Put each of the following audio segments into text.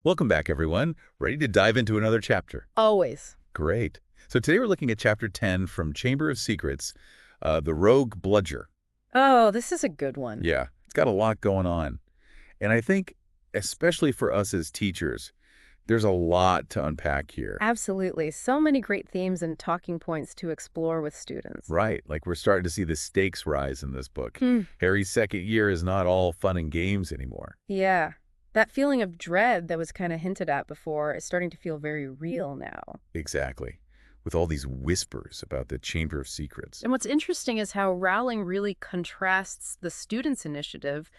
Welcome back, everyone. Ready to dive into another chapter? Always. Great. So today we're looking at Chapter 10 from Chamber of Secrets, The Rogue Bludger. Oh, this is a good one. Yeah, it's got a lot going on. And I think, especially for us as teachers, there's a lot to unpack here. Absolutely. So many great themes and talking points to explore with students. Right, like we're starting to see the stakes rise in this book. Hmm. Harry's second year is not all fun and games anymore. Yeah. That feeling of dread that was kind of hinted at before is starting to feel very real now. Exactly. With all these whispers about the Chamber of Secrets. And what's interesting is how Rowling really contrasts the students' initiative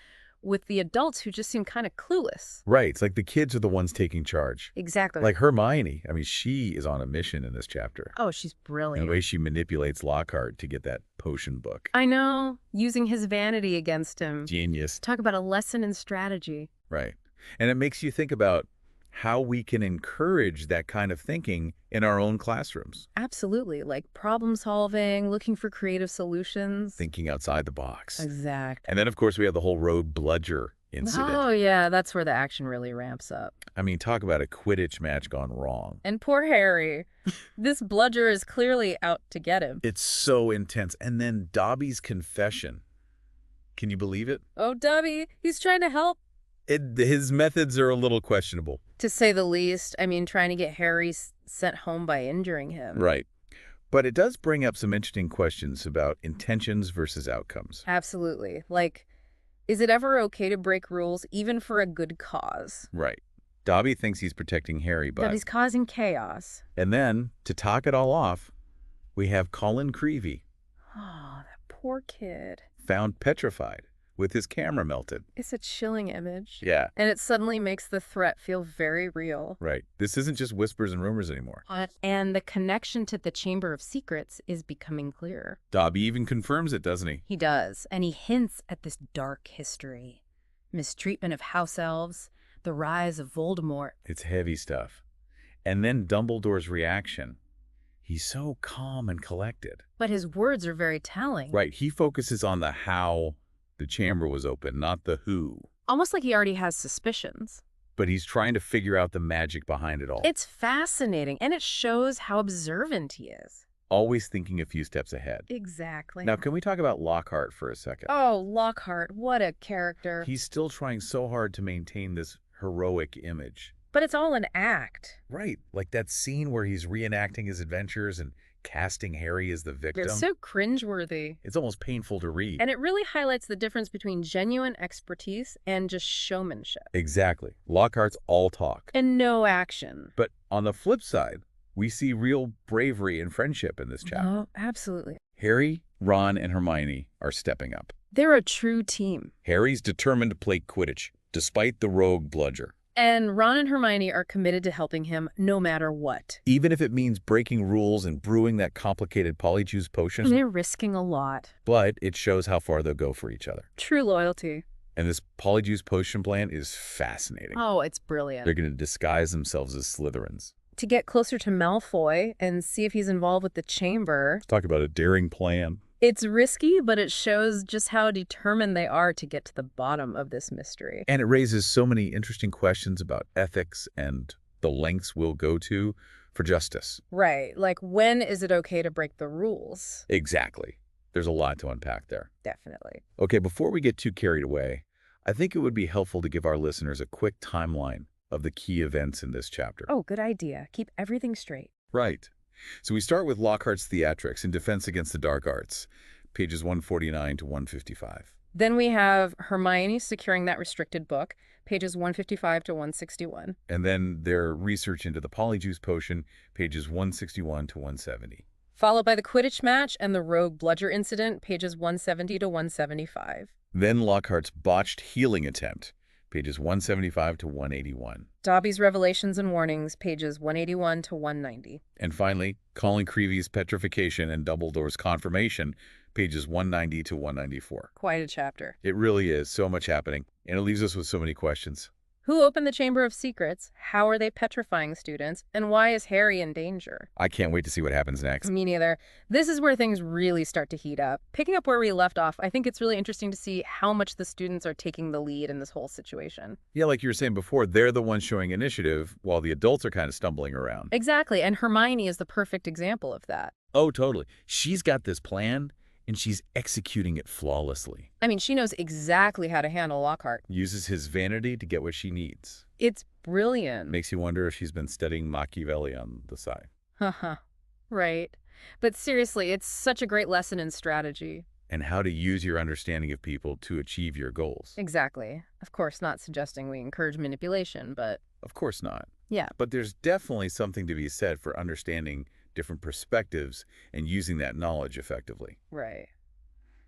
with the adults who just seem kind of clueless. Right, it's like the kids are the ones taking charge. Exactly. Like Hermione, I mean, she is on a mission in this chapter. Oh, she's And brilliant. the way she manipulates Lockhart to get that potion book. I know, using his vanity against him. Genius. Talk about a lesson in strategy. Right. And it makes you think about how we can encourage that kind of thinking in our own classrooms. Absolutely, like problem solving, looking for creative solutions. Thinking outside the box. Exactly. And then, of course, we have the whole rogue bludger incident. Oh, yeah, that's where the action really ramps up. I mean, talk about a Quidditch match gone wrong. And poor Harry. This bludger is clearly out to get him. It's so intense. And then Dobby's confession. Can you believe it? Oh, Dobby, he's trying to help. His methods are a little questionable. To say the least, I mean, trying to get Harry sent home by injuring him. Right. But it does bring up some interesting questions about intentions versus outcomes. Absolutely. Like, is it ever okay to break rules even for a good cause? Right. Dobby thinks he's protecting Harry, but... Dobby's causing chaos. And then, to top it all off, we have Colin Creevey, Oh, that poor kid. found petrified, with his camera melted. It's a chilling image. Yeah, And it suddenly makes the threat feel very real. right. This isn't just whispers and rumors anymore. And the connection to the Chamber of Secrets is becoming clearer. Dobby even confirms it, doesn't he? He does, and he hints at this dark history. Mistreatment of house elves, the rise of Voldemort. It's heavy stuff. And then Dumbledore's reaction. He's so calm and collected. But his words are very telling. Right, he focuses on the how the chamber was open, not the who. Almost like he already has suspicions. But he's trying to figure out the magic behind it all. It's fascinating, and it shows how observant he is. Always thinking a few steps ahead. Exactly. Now, can we talk about Lockhart for a second? Oh, Lockhart, what a character. He's still trying so hard to maintain this heroic image. But it's all an act. Right, like that scene where he's reenacting his adventures and casting Harry as the victim. It's so cringeworthy. It's almost painful to read. And it really highlights the difference between genuine expertise and just showmanship. Exactly. Lockhart's all talk. And no action. But on the flip side, we see real bravery and friendship in this chapter. Oh, absolutely. Harry, Ron, and Hermione are stepping up. They're a true team. Harry's determined to play Quidditch, despite the rogue bludger. And Ron and Hermione are committed to helping him no matter what. Even if it means breaking rules and brewing that complicated polyjuice potion. They're risking a lot. But it shows how far they'll go for each other. True loyalty. And this polyjuice potion plan is fascinating. Oh, it's brilliant. They're going to disguise themselves as Slytherins. To get closer to Malfoy and see if he's involved with the chamber. Talk about a daring plan. It's risky, but it shows just how determined they are to get to the bottom of this mystery. And it raises so many interesting questions about ethics and the lengths we'll go to for justice. Right. Like, when is it okay to break the rules? Exactly. There's a lot to unpack there. Definitely. Okay, before we get too carried away, I think it would be helpful to give our listeners a quick timeline of the key events in this chapter. Oh, good idea. Keep everything straight. Right. So we start with Lockhart's theatrics in Defense Against the Dark Arts, pages 149 to 155. Then we have Hermione securing that restricted book, pages 155 to 161. And then their research into the polyjuice potion, pages 161 to 170. Followed by the Quidditch match and the rogue bludger incident, pages 170 to 175. Then Lockhart's botched healing attempt, pages 175 to 181. Dobby's revelations and warnings, pages 181 to 190. And finally, Colin Creevey's petrification and Dumbledore's confirmation, pages 190 to 194. Quite a chapter. It really is so much happening, and it leaves us with so many questions. Who opened the Chamber of Secrets? How are they petrifying students? And why is Harry in danger? I can't wait to see what happens next. Me neither. This is where things really start to heat up. Picking up where we left off, I think it's really interesting to see how much the students are taking the lead in this whole situation. Yeah, like you were saying before, they're the ones showing initiative while the adults are kind of stumbling around. Exactly, and Hermione is the perfect example of that. Oh, totally. She's got this plan, and she's executing it flawlessly. I mean, she knows exactly how to handle Lockhart. Uses his vanity to get what she needs. It's brilliant. Makes you wonder if she's been studying Machiavelli on the side. Haha, right. But seriously, it's such a great lesson in strategy. And how to use your understanding of people to achieve your goals. Exactly. Of course, not suggesting we encourage manipulation, but Of course not. yeah. But there's definitely something to be said for understanding different perspectives and using that knowledge effectively. Right.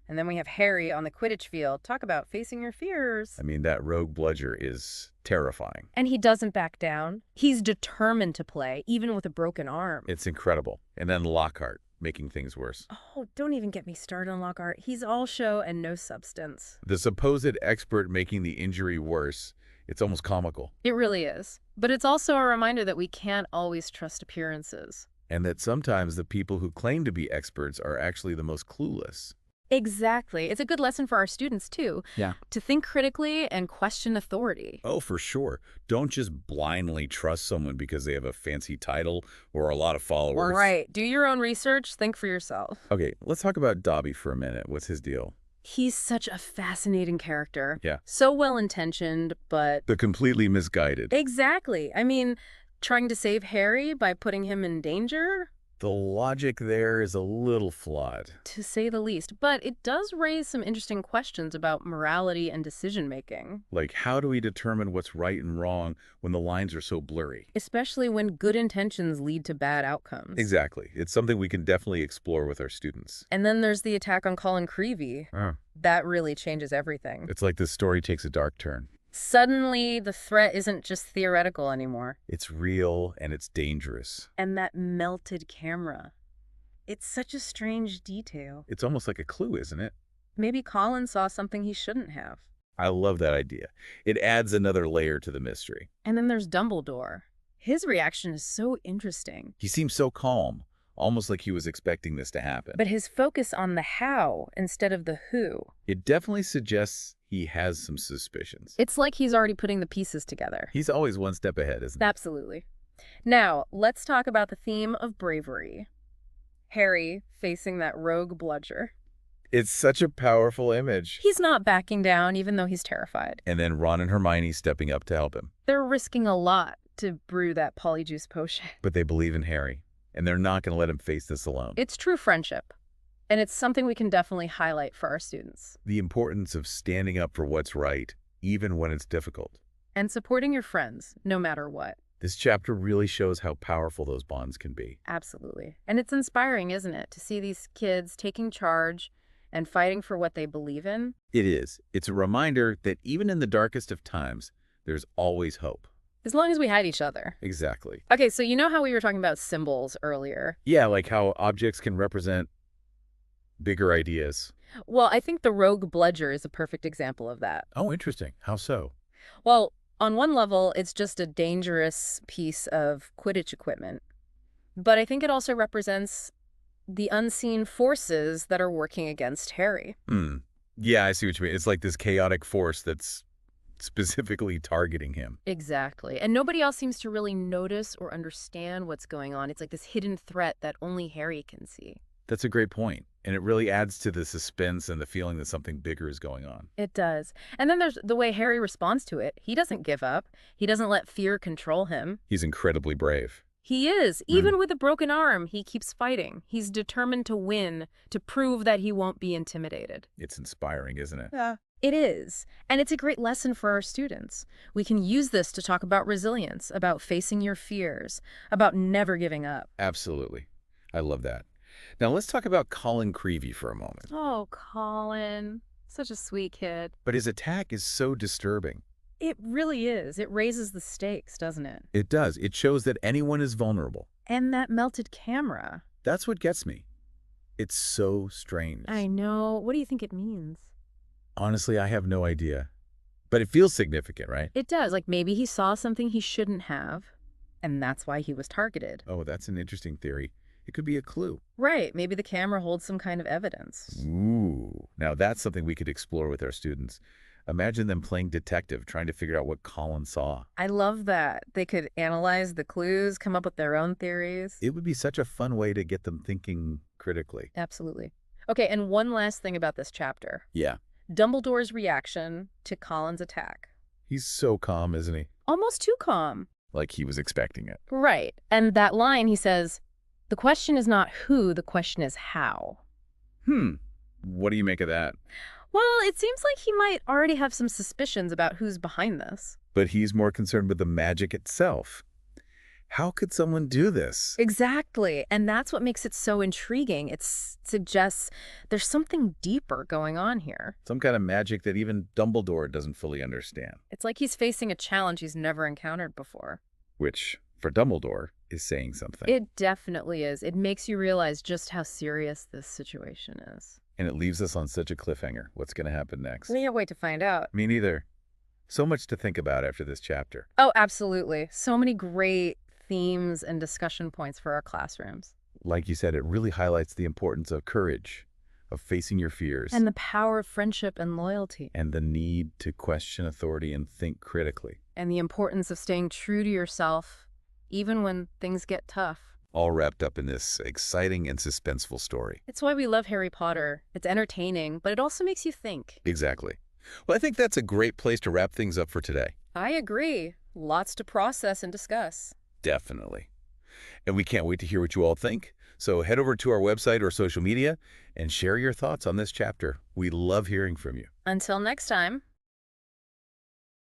And then we have Harry on the Quidditch field. Talk about facing your fears. I mean, that rogue bludger is terrifying. And he doesn't back down. He's determined to play, even with a broken arm. It's incredible. And then Lockhart, making things worse. Oh, don't even get me started on Lockhart. He's all show and no substance. The supposed expert making the injury worse, it's almost comical. It really is. But it's also a reminder that we can't always trust appearances. And that sometimes the people who claim to be experts are actually the most clueless. Exactly. It's a good lesson for our students, too. Yeah. To think critically and question authority. Oh, for sure. Don't just blindly trust someone because they have a fancy title or a lot of followers. Right. Do your own research. Think for yourself. Okay, let's talk about Dobby for a minute. What's his deal? He's such a fascinating character. Yeah. So well-intentioned, but... The completely misguided. Exactly. I mean, trying to save Harry by putting him in danger? The logic there is a little flawed. To say the least. But it does raise some interesting questions about morality and decision-making. Like, how do we determine what's right and wrong when the lines are so blurry? Especially when good intentions lead to bad outcomes. Exactly. It's something we can definitely explore with our students. And then there's the attack on Colin Creevey. That really changes everything. It's like this story takes a dark turn. Suddenly, the threat isn't just theoretical anymore. It's real and it's dangerous. And that melted camera. It's such a strange detail. It's almost like a clue, isn't it? Maybe Colin saw something he shouldn't have. I love that idea. It adds another layer to the mystery. And then there's Dumbledore. His reaction is so interesting. He seems so calm, almost like he was expecting this to happen. But his focus on the how instead of the who. It definitely suggests he has some suspicions. It's like he's already putting the pieces together. He's always one step ahead, isn't he? Absolutely. Now, let's talk about the theme of bravery. Harry facing that rogue bludger. It's such a powerful image. He's not backing down, even though he's terrified. And then Ron and Hermione stepping up to help him. They're risking a lot to brew that polyjuice potion. But they believe in Harry, and they're not going to let him face this alone. It's true friendship. And it's something we can definitely highlight for our students. The importance of standing up for what's right, even when it's difficult. And supporting your friends, no matter what. This chapter really shows how powerful those bonds can be. Absolutely. And it's inspiring, isn't it, to see these kids taking charge and fighting for what they believe in? It is. It's a reminder that even in the darkest of times, there's always hope. As long as we had each other. Exactly. Okay, so you know how we were talking about symbols earlier? Yeah, like how objects can represent bigger ideas. Well, I think the rogue bludger is a perfect example of that. Oh, interesting. How so? Well, on one level, it's just a dangerous piece of Quidditch equipment. But I think it also represents the unseen forces that are working against Harry. Yeah, I see what you mean. It's like this chaotic force that's specifically targeting him. Exactly. And nobody else seems to really notice or understand what's going on. It's like this hidden threat that only Harry can see. That's a great point. And it really adds to the suspense and the feeling that something bigger is going on. It does. And then there's the way Harry responds to it. He doesn't give up. He doesn't let fear control him. He's incredibly brave. He is. Even with a broken arm, he keeps fighting. He's determined to win, to prove that he won't be intimidated. It's inspiring, isn't it? Yeah. It is. And it's a great lesson for our students. We can use this to talk about resilience, about facing your fears, about never giving up. Absolutely. I love that. Now let's talk about Colin Creevey for a moment. Oh, Colin. Such a sweet kid. But his attack is so disturbing. It really is. It raises the stakes, doesn't it? It does. It shows that anyone is vulnerable. And that melted camera. That's what gets me. It's so strange. I know. What do you think it means? Honestly, I have no idea. But it feels significant, right? It does. Like maybe he saw something he shouldn't have, and that's why he was targeted. Oh, that's an interesting theory. It could be a clue. Right. Maybe the camera holds some kind of evidence. Ooh. Now that's something we could explore with our students. Imagine them playing detective, trying to figure out what Colin saw. I love that. They could analyze the clues, come up with their own theories. It would be such a fun way to get them thinking critically. Absolutely. Okay, and one last thing about this chapter. Yeah. Dumbledore's reaction to Colin's attack. He's so calm, isn't he? Almost too calm. Like he was expecting it. Right. And that line, he says, the question is not who, the question is how. What do you make of that? Well, it seems like he might already have some suspicions about who's behind this. But he's more concerned with the magic itself. How could someone do this? Exactly. And that's what makes it so intriguing. It suggests there's something deeper going on here. Some kind of magic that even Dumbledore doesn't fully understand. It's like he's facing a challenge he's never encountered before. Which, for Dumbledore, is saying something. It definitely is. It makes you realize just how serious this situation is. And it leaves us on such a cliffhanger. What's going to happen next? We can't wait to find out. Me neither. So much to think about after this chapter. Oh, absolutely. So many great themes and discussion points for our classrooms. Like you said, it really highlights the importance of courage, of facing your fears. And the power of friendship and loyalty. And the need to question authority and think critically. And the importance of staying true to yourself, even when things get tough. All wrapped up in this exciting and suspenseful story. It's why we love Harry Potter. It's entertaining, but it also makes you think. Exactly. Well, I think that's a great place to wrap things up for today. I agree. Lots to process and discuss. Definitely. And we can't wait to hear what you all think. So head over to our website or social media and share your thoughts on this chapter. We love hearing from you. Until next time.